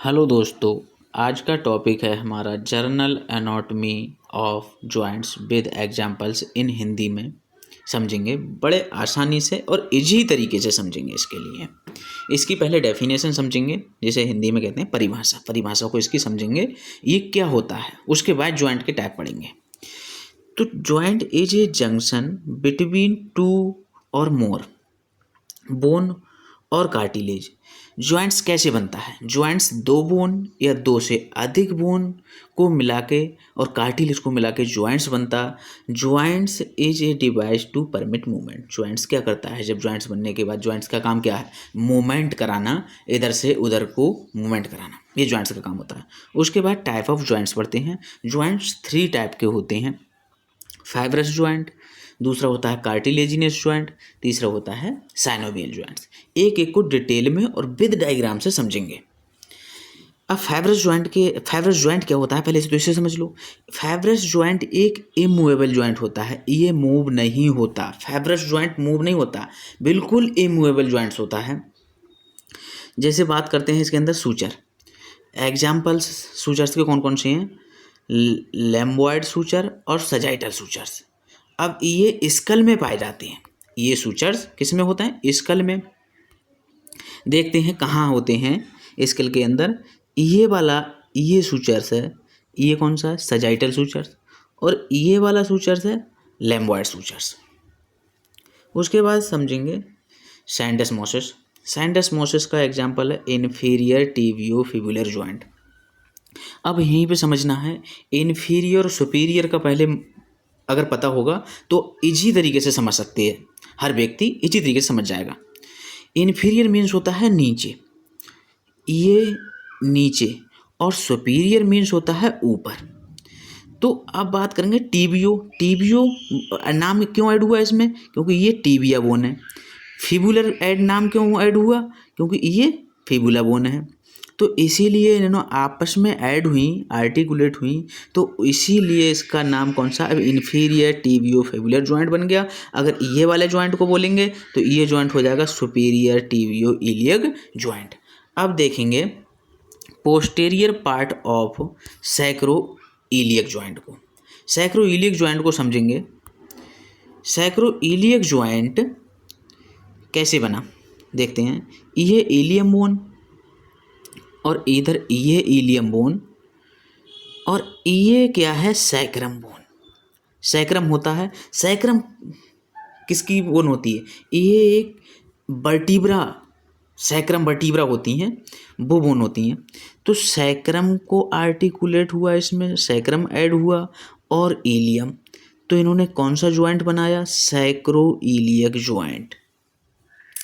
Hello दोस्तों, आज का टॉपिक है हमारा journal anatomy of joints with examples इन हिंदी में समझेंगे। बड़े आसानी से और इजी तरीके से समझेंगे। इसके लिए इसकी पहले डेफिनेशन समझेंगे, जिसे हिंदी में कहते हैं परिभाषा को इसकी समझेंगे, ये क्या होता है। उसके बाद जॉइंट के टाइप पढ़ेंगे। तो joint is a junction between two और मोर बोन और कार्टिलेज। जॉइंट्स कैसे बनता है? जॉइंट्स दो बोन या दो से अधिक बोन को मिला के और कार्टिलेज को मिला के जॉइंट्स बनता। Joints is a device to permit movement. Joints क्या करता है? जब जॉइंट्स बनने के बाद जॉइंट्स का काम क्या है? मूवमेंट कराना, इधर से उधर को मूवमेंट कराना, ये जॉइंट्स का काम होता है। उसके बाद टाइप ऑफ जॉइंट्स पढ़ते हैं। जॉइंट्स 3 टाइप के होते हैं। फाइब्रस जॉइंट, दूसरा होता है कार्टिलेजिनस जॉइंट, तीसरा होता है साइनोवियल जॉइंट्स। एक एक को डिटेल में और विद डायग्राम से समझेंगे। अब फाइब्रस जॉइंट क्या होता है, पहले से तो इसे समझ लो। फाइब्रस जॉइंट एक इमूवेबल जॉइंट होता है, ये मूव नहीं होता। फाइब्रस जॉइंट मूव नहीं होता, बिल्कुल इमूवेबल जॉइंट्स होता है। जैसे बात करते हैं इसके अंदर सूचर, एग्जाम्पल्स सूचर्स के कौन कौन से हैं? लैम्बॉयड सूचर और सजाइटल सूचर्स। अब ये स्कल में पाए जाते हैं। ये सूचर्स किस में होते हैं? स्कल में। देखते हैं कहाँ होते हैं स्कल के अंदर। ये वाला ये सूचर्स है, ये कौन सा है? Sagittal sutures. और ये वाला सूचर्स है लैम्बॉयड सूचर्स। उसके बाद समझेंगे सैंडस्मोसिस। सैंडस्मोसिस का एग्जाम्पल है इन्फीरियर टिबियोफिबुलर जॉइंट। अब यहीं पे समझना है, इन्फीरियर और सुपीरियर का पहले अगर पता होगा तो इजी तरीके से समझ सकते हैं, हर व्यक्ति इजी तरीके से समझ जाएगा। इन्फीरियर मीन्स होता है नीचे, ये नीचे, और सुपीरियर मीन्स होता है ऊपर। तो अब बात करेंगे टीबियो नाम क्यों ऐड हुआ इसमें? क्योंकि ये टीबिया बोन है। फिबुलर नाम क्यों ऐड हुआ? क्योंकि ये फिबुला बोन है। तो इसीलिए इन्होंने आपस में ऐड हुई, आर्टिकुलेट हुई, तो इसीलिए इसका नाम कौन सा? अब इन्फीरियर टिबियोफिबुलर जॉइंट बन गया। अगर ये वाले जॉइंट को बोलेंगे तो ये जॉइंट हो जाएगा सुपीरियर टिबियो इलियक जॉइंट। अब देखेंगे posterior part of sacro iliac joint को। सैक्रो इलियक जॉइंट को समझेंगे। सैक्रो इलियक जॉइंट कैसे बना देखते हैं। ये इलियम बोन और इधर ये इलियम बोन, और ये क्या है? Sacrum bone. सैक्रम होता है, सैक्रम किसकी बोन होती है? ये एक वर्टिब्रा, सैक्रम वर्टिब्रा होती हैं, वो बोन होती हैं। तो सैक्रम को आर्टिकुलेट हुआ, इसमें सैक्रम ऐड हुआ और इलियम, तो इन्होंने कौन सा जॉइंट बनाया? Sacro iliac joint.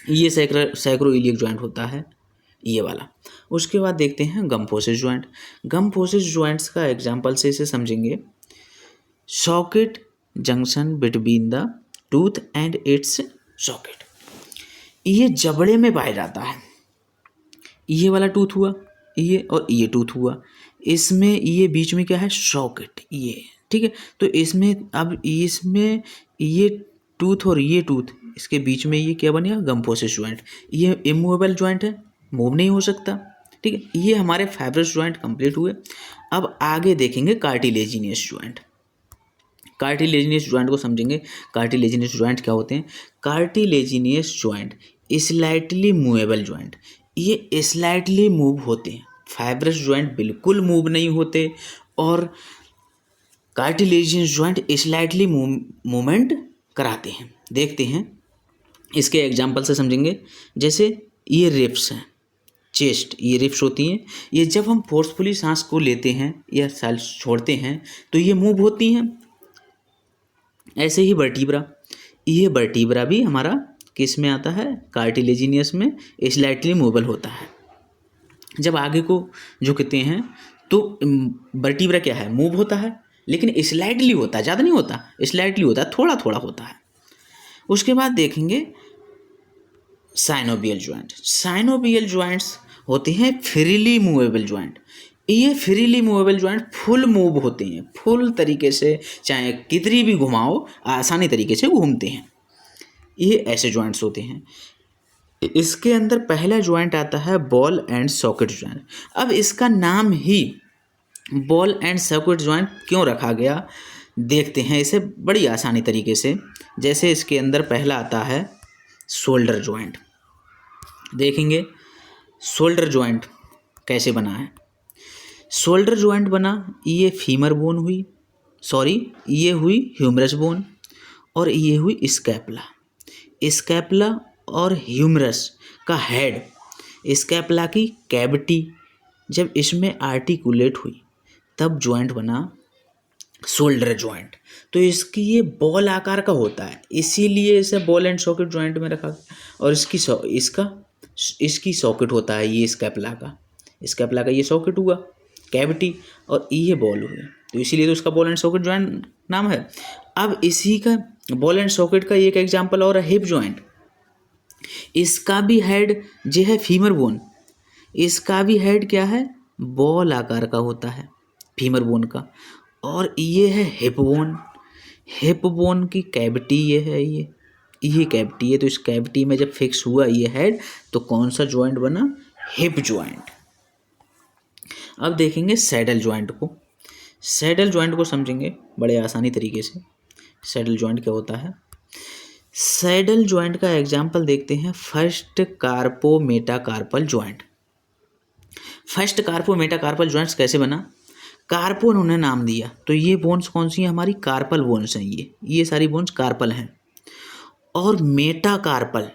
ये सैक्रो इलियक जॉइंट होता है, ये वाला। उसके बाद देखते हैं गम्फोसिस जॉइंट। गम्फोसिस जॉइंट्स का एग्जांपल से इसे समझेंगे। Socket junction between the tooth and it's socket. ये जबड़े में पाया जाता है। ये वाला टूथ हुआ, ये, और ये टूथ हुआ, इसमें ये बीच में क्या है? सॉकेट, ये, ठीक है। तो इसमें अब इसमें ये टूथ और ये टूथ, इसके बीच में ये क्या बनेगा? गम्फोसिस जॉइंट। ये इमूवेबल जॉइंट है, मूव नहीं हो सकता, ठीक है। ये हमारे फाइब्रस जॉइंट कंप्लीट हुए। अब आगे देखेंगे कार्टिलेजिनियस जॉइंट। कार्टिलेजिनियस जॉइंट को समझेंगे। कार्टिलेजिनियस जॉइंट क्या होते हैं? Cartilaginous joint slightly movable joint, ये स्लाइटली मूव होते हैं। फाइब्रस जॉइंट बिल्कुल मूव नहीं होते, और कार्टिलेजिनियस जॉइंट स्लाइटली मूवमेंट कराते हैं। देखते हैं इसके एग्जाम्पल से समझेंगे। जैसे ये रिब्स हैं, चेस्ट, ये रिब्स होती हैं। ये जब हम फोर्सफुली सांस को लेते हैं या सांस छोड़ते हैं तो ये मूव होती हैं। ऐसे ही वर्टिब्रा, ये वर्टिब्रा भी हमारा किस में आता है? कार्टिलेजिनियस में स्लाइटली मूवेबल होता है। जब आगे को झुकते हैं तो वर्टिब्रा क्या है? मूव होता है, लेकिन स्लाइटली होता है, ज़्यादा नहीं होता, स्लाइटली होता है, थोड़ा थोड़ा होता है। उसके बाद देखेंगे साइनोवियल जॉइंट। साइनोवियल जॉइंट्स होते हैं फ्रीली मूवेबल जॉइंट। ये freely movable joint full move होते हैं, फुल तरीके से, चाहे कितनी भी घुमाओ, आसानी तरीके से घूमते हैं। ये ऐसे जॉइंट्स होते हैं। इसके अंदर पहला ज्वाइंट आता है बॉल एंड सॉकेट ज्वाइंट। अब इसका नाम ही बॉल एंड सॉकेट ज्वाइंट क्यों रखा गया, देखते हैं इसे बड़ी आसानी तरीके से। जैसे इसके अंदर पहला आता है शोल्डर ज्वाइंट। देखेंगे शोल्डर ज्वाइंट कैसे बना है। शोल्डर ज्वाइंट बना, ये फीमर बोन हुई, ये हुई ह्यूमरस बोन और ये हुई स्कैपुला। स्कैपुला और ह्यूमरस का हेड, स्कैपुला की कैविटी जब इसमें आर्टिकुलेट हुई तब ज्वाइंट बना शोल्डर ज्वाइंट। तो इसकी ये बॉल आकार का होता है, इसीलिए इसे बॉल एंड सॉकेट ज्वाइंट में रखा गया। और इसकी सॉकेट होता है ये स्कैपुला का ये सॉकेट हुआ कैविटी और ये बॉल हुई, तो इसीलिए तो उसका बॉल एंड सॉकेट ज्वाइंट नाम है। अब इसी का बॉल एंड सॉकेट का एक एग्जांपल और है हिप ज्वाइंट। इसका भी हेड जो है फीमर बोन, इसका भी हेड क्या है, बॉल आकार का होता है फीमर बोन का। और ये है हिप बोन। हिप बोन की कैविटी ये है, ये कैविटी है। तो इस कैविटी में जब फिक्स हुआ ये हेड तो कौन सा ज्वाइंट बना, हिप ज्वाइंट। अब देखेंगे सैडल ज्वाइंट को। सैडल ज्वाइंट को समझेंगे बड़े आसानी तरीके से। सैडल ज्वाइंट क्या होता है, सैडल ज्वाइंट का एग्जाम्पल देखते हैं first carpometacarpal joint. First carpometacarpal joints कैसे बना, कार्पो उन्होंने नाम दिया, तो ये बोन्स कौन सी हैं, हमारी कार्पल बोन्स हैं। ये सारी बोन्स कार्पल हैं। और मेटाकार्पल,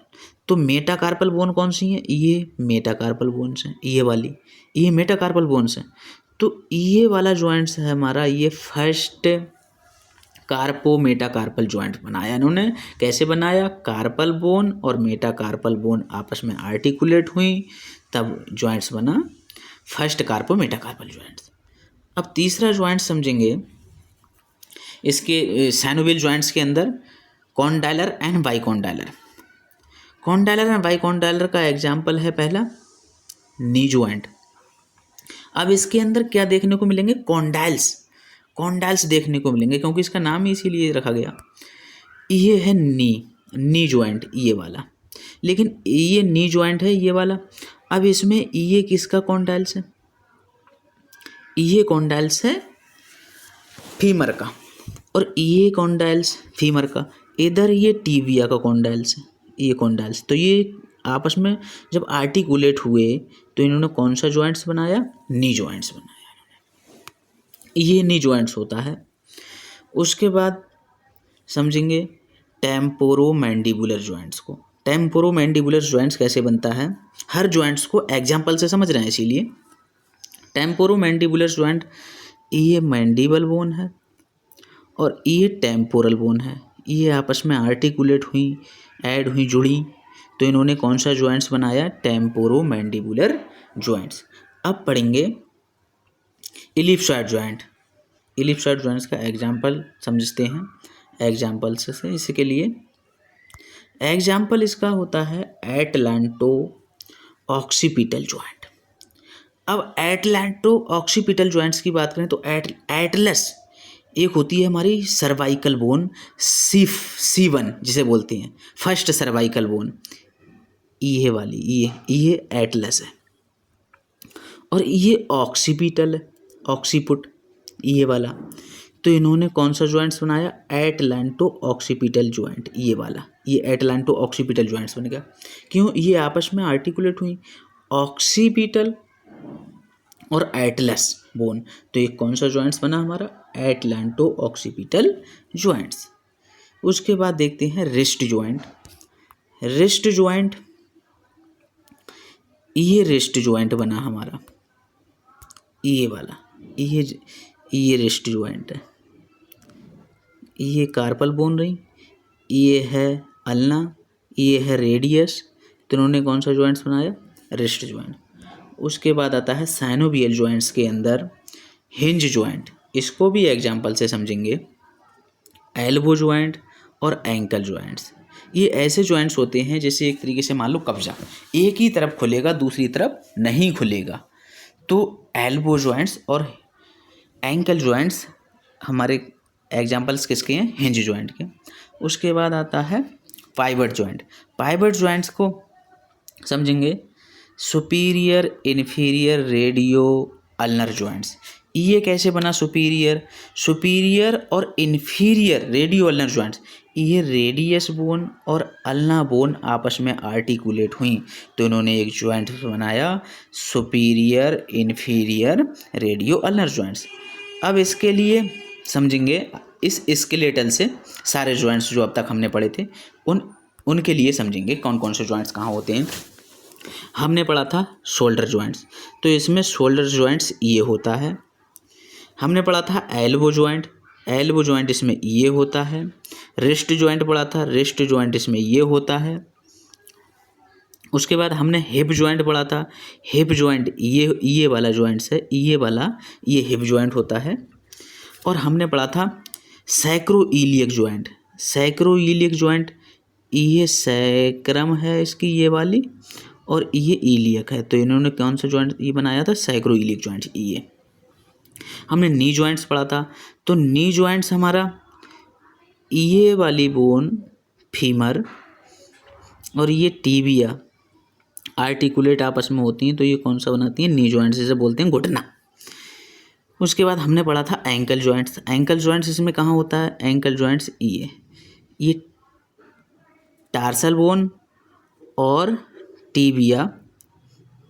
तो मेटाकार्पल बोन कौन सी हैं, ये मेटाकार्पल बोन्स हैं, ये वाली ये मेटाकार्पल बोन्स हैं। तो ये वाला ज्वाइंट्स है हमारा, ये फर्स्ट कार्पो मेटाकार्पल ज्वाइंट बनाया इन्होंने। कैसे बनाया, कार्पल बोन और मेटाकार्पल बोन आपस में आर्टिकुलेट हुई तब ज्वाइंट्स बना फर्स्ट कार्पो मेटाकार्पल ज्वाइंट्स। अब तीसरा ज्वाइंट समझेंगे इसके सैनोवियल ज्वाइंट्स के अंदर कॉन्डाइलर एंड बाइकॉन्डाइलर। कॉन्डाइलर एंड बाइकॉन्डाइलर का एग्जाम्पल है पहला नी ज्वाइंट। अब इसके अंदर क्या देखने को मिलेंगे, कॉन्डाइल्स देखने को मिलेंगे, क्योंकि इसका नाम ही इसीलिए रखा गया। ये है नी ज्वाइंट ये वाला, लेकिन ये नी ज्वाइंट है ये वाला। अब इसमें ये किसका कॉन्डाइल्स है, ये कॉन्डाइल्स है फीमर का, और ये कॉन्डाइल्स फीमर का। इधर ये टीबिया का कॉन्डाइल्स है, ये कॉन्डाइल्स। तो ये आपस में जब आर्टिकुलेट हुए तो इन्होंने कौन सा ज्वाइंट्स बनाया, नी ज्वाइंट्स बनाया। ये नी ज्वाइंट्स होता है। उसके बाद समझेंगे टेम्पोरोमैंडिबुलर ज्वाइंट्स को। टेम्पोरोमैंडिबुलर ज्वाइंट्स कैसे बनता है, हर ज्वाइंट्स को एग्जाम्पल से समझ रहे हैं इसीलिए। टेम्पोरोमैंडिबुलर ज्वाइंट, ये मैंडिबल बोन है और ये टेम्पोरल बोन है, ये आपस में आर्टिकुलेट हुई, ऐड हुई, जुड़ी, तो इन्होंने कौन सा ज्वाइंट्स बनाया, टेम्पोरोमैंडिबुलर ज्वाइंट्स। अब पढ़ेंगे इलिप्सॉइड ज्वाइंट। इलिप्सॉइड ज्वाइंट्स का एग्जाम्पल समझते हैं एग्जाम्पल से। इसके लिए एग्जाम्पल इसका होता है एटलांटो ऑक्सीपिटल ज्वाइंट। अब एटलांटो ऑक्सीपिटल ज्वाइंट्स की बात करें तो एटलस एक होती है हमारी सर्वाइकल बोन, C1 जिसे बोलते हैं, फर्स्ट सर्वाइकल बोन, ये वाली ये एटलस है। और ये ऑक्सीपिटल है, ऑक्सीपुट ये वाला। तो इन्होंने कौन सा ज्वाइंट्स बनाया, एटलांटो ऑक्सीपिटल ज्वाइंट, ये वाला, ये एटलांटो ऑक्सीपिटल ज्वाइंट्स बन गया। क्यों, ये आपस में आर्टिकुलेट हुई, ऑक्सीपिटल और एटलस बोन। तो ये कौन सा ज्वाइंट्स बना हमारा, एटलांटो ऑक्सीपिटल ज्वाइंट्स। उसके बाद देखते हैं रिस्ट ज्वाइंट। रिस्ट ज्वाइंट, ये रिस्ट ज्वाइंट बना हमारा, ये वाला, ये रिस्ट ज्वाइंट है। ये कार्पल बोन रही, ये है अल्ना, ये है रेडियस। तो इन्होंने कौन सा ज्वाइंट्स बनाया, रिस्ट ज्वाइंट। उसके बाद आता है साइनोवियल ज्वाइंट्स के अंदर हिंज ज्वाइंट। इसको भी एग्जाम्पल से समझेंगे, एल्बो ज्वाइंट और एंकल ज्वाइंट्स। ये ऐसे ज्वाइंट्स होते हैं जैसे एक तरीके से मान लो कब्जा, एक ही तरफ खुलेगा दूसरी तरफ नहीं खुलेगा। तो एल्बो ज्वाइंट्स और एंकल ज्वाइंट्स हमारे एग्जाम्पल्स किसके हैं, हिंज ज्वाइंट के। उसके बाद आता है पाइवट ज्वाइंट। पाइवट ज्वाइंट्स को समझेंगे। Superior inferior radio ulnar joints, ये कैसे बना सुपीरियर? सुपीरियर और इन्फीरियर रेडियो अल्नर जॉइंट्स, ये रेडियस बोन और अल्ना बोन आपस में आर्टिकुलेट हुई तो इन्होंने एक जॉइंट बनाया superior inferior radio ulnar joints. अब इसके लिए समझेंगे इस स्केलेटल से सारे जॉइंट्स जो अब तक हमने पढ़े थे उनके लिए समझेंगे कौन कौन से जॉइंट्स कहाँ होते हैं। हमने पढ़ा था शोल्डर जॉइंट्स, तो इसमें शोल्डर जॉइंट्स ये होता है। हमने पढ़ा था एल्बो जॉइंट, एल्बो जॉइंट इसमें ये होता है। रिस्ट जॉइंट पढ़ा था, रिस्ट जॉइंट इसमें ये होता है। उसके बाद हमने हिप जॉइंट पढ़ा था, हिप जॉइंट ये वाला जॉइंट्स है, ये वाला ये हिप जॉइंट होता है। और हमने पढ़ा था सैक्रोइलियक जॉइंट, सैक्रोइलियक जॉइंट ये सैक्रम है इसकी ये वाली और ये इलियक है, तो इन्होंने कौन सा जॉइंट ये बनाया था? Sacroiliac joint. ये हमने नी जॉइंट्स पढ़ा था, तो नी जॉइंट्स हमारा ये वाली बोन फीमर और ये टीबिया आर्टिकुलेट आपस में होती हैं, तो ये कौन सा बनाती हैं? नी जॉइंट्स, इसे बोलते हैं घुटना। उसके बाद हमने पढ़ा था एंकल जॉइंट्स, एंकल जॉइंट्स इसमें कहाँ होता है? एंकल जॉइंट्स ये टार्सल बोन और टीबिया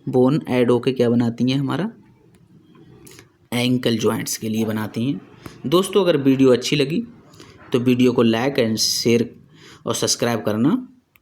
बोन ऐड होके क्या बनाती हैं? हमारा एंकल जॉइंट्स के लिए बनाती हैं। दोस्तों, अगर वीडियो अच्छी लगी तो वीडियो को लाइक एंड शेयर और सब्सक्राइब करना